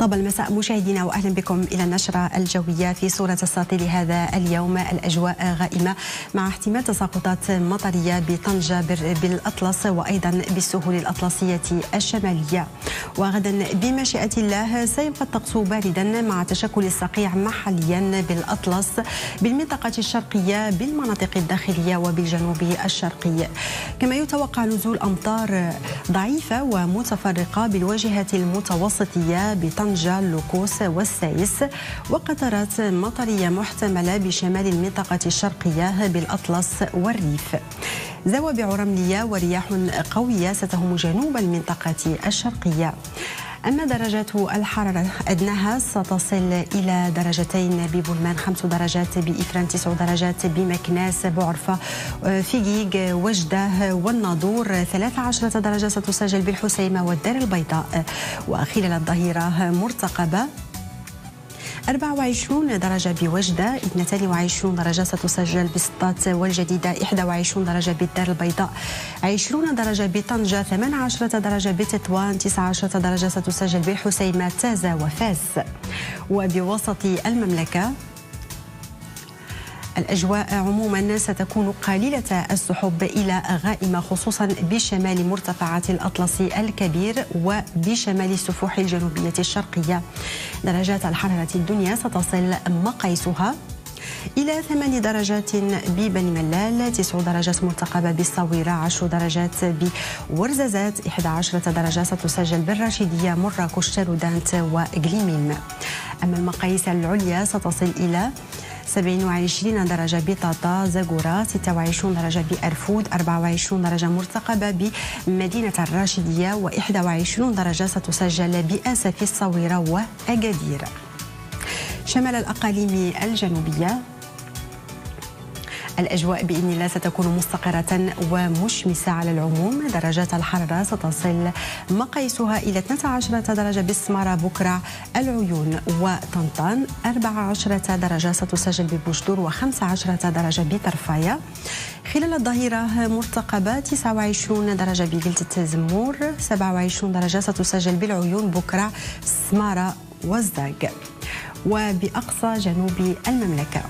طاب المساء مشاهدينا واهلا بكم الى النشره الجويه في صوره الساطع لهذا اليوم. الاجواء غائمه مع احتمال تساقطات مطريه بطنجه بالاطلس وايضا بالسهول الاطلسيه الشماليه. وغدا بمشيئه الله سيبقى الطقس باردا مع تشكل الصقيع محليا بالاطلس بالمنطقه الشرقيه بالمناطق الداخليه وبالجنوب الشرقي. كما يتوقع نزول امطار ضعيفه ومتفرقه بالواجهه المتوسطيه بطنجة لوكوس والسايس، وقطرات مطرية محتملة بشمال المنطقة الشرقية بالأطلس والريف. زوابع رملية ورياح قوية ستهم جنوب المنطقة الشرقية. أما درجات الحرارة أدناها ستصل إلى درجتين ببولمان، 5 درجات بإفران، 9 درجات بمكناس، بعرفة، فيجيج، وجدة والناظور، 13 درجة ستسجل بالحسيمة والدار البيضاء. وخلال الظهيرة مرتقبة 24 درجة بوجدة، 22 درجة ستسجل بسطات والجديدة، 21 درجة بالدار البيضاء، 20 درجة بطنجة، 18 درجة بتطوان، 19 درجة ستسجل بالحسيمة، تازة وفاس. وبوسط المملكة الأجواء عموما ستكون قليلة السحب إلى غائمة، خصوصا بشمال مرتفعات الأطلس الكبير وبشمال السفوح الجنوبية الشرقية. درجات الحرارة الدنيا ستصل مقاييسها إلى 8 درجات ببني ملال، 9 درجات مرتقبة بالصويرة، 10 درجات بورزازات، 11 درجة ستسجل بالراشدية، مراكش، تالودانت وقليميم. أما المقاييس العليا ستصل إلى 27 درجة بطاطا زاغورا، 26 درجة بأرفود، 24 درجة مرتقبة بمدينة الراشدية، و21 درجة ستسجل بآسف الصويرة وأكادير. شمال الأقاليم الجنوبية الأجواء بإذن الله ستكون مستقرة ومشمسة على العموم. درجات الحرارة ستصل مقاييسها إلى 12 درجة بالسمارة، بكرة، العيون وطنطان، 14 درجة ستسجل ببوجدور، و15 درجة بطرفاية. خلال الظهيرة مرتقبة 29 درجة بجلدة زمور، 27 درجة ستسجل بالعيون، بكرة، سمارة والزاق. وبأقصى جنوب المملكة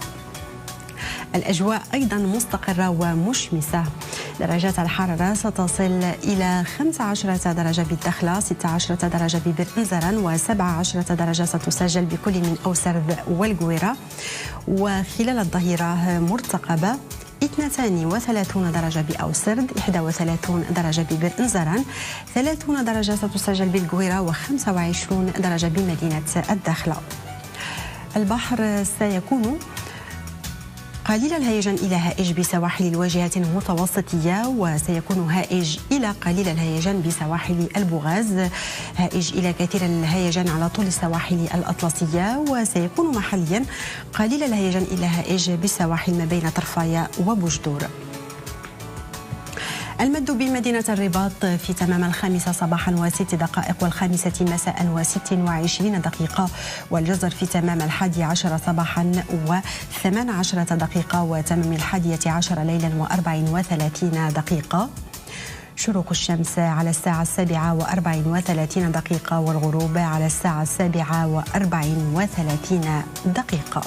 الأجواء أيضا مستقرة ومشمسة. درجات الحرارة ستصل إلى 15 درجة بالدخلة، 16 درجة ببرنزران، و17 درجة ستسجل بكل من أوسرد والقويرة. وخلال الظهيرة مرتقبة 32 درجة بأوسرد، 31 درجة ببرنزران، 30 درجة ستسجل بالقويرة، و25 درجة بمدينة الداخلة. البحر سيكون قليل الهيجان إلى هائج بسواحل الواجهة المتوسطية، وسيكون هائج إلى قليل الهيجان بسواحل البوغاز، هائج إلى كثير الهيجان على طول السواحل الأطلسية، وسيكون محليا قليل الهيجان إلى هائج بالسواحل ما بين طرفايا وبوجدور. المد بمدينة الرباط في تمام 5 صباحا و6 دقائق، و5 مساء و26 دقيقة، والجزر في تمام 11 صباحا و18 دقيقة، وتمام 11 ليلا و34 دقيقة. شروق الشمس على الساعة 7:34 دقيقة، والغروب على الساعة 7:34 دقيقة.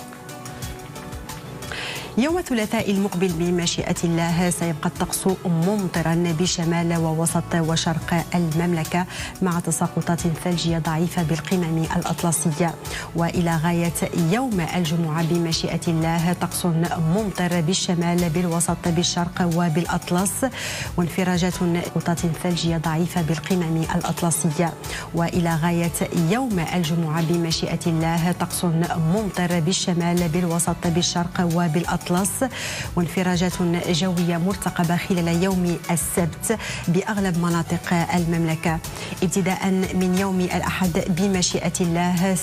يوم الثلاثاء المقبل بمشيئة الله سيبقى الطقس ممطرا بشمال ووسط وشرق المملكة، مع تساقطات ثلجية ضعيفة بالقمم الأطلسية. وإلى غاية يوم الجمعة بمشيئة الله طقس ممطر بالشمال، بالوسط، بالشرق وبالأطلس، وانفراجات سقوطات ثلجية ضعيفة بالقمم الأطلسية. وإلى غاية يوم الجمعة بمشيئة الله طقس ممطر بالشمال، بالوسط، بالشرق وبالأطلس، وانفراجات جوية مرتقبة خلال يوم السبت بأغلب مناطق المملكة. ابتداء من يوم الأحد بمشيئة الله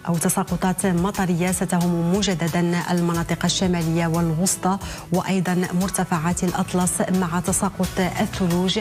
أو تساقطات مطرية ستهم مجددا المناطق الشمالية والوسطى، وأيضا مرتفعات الأطلس مع تساقط الثلوج.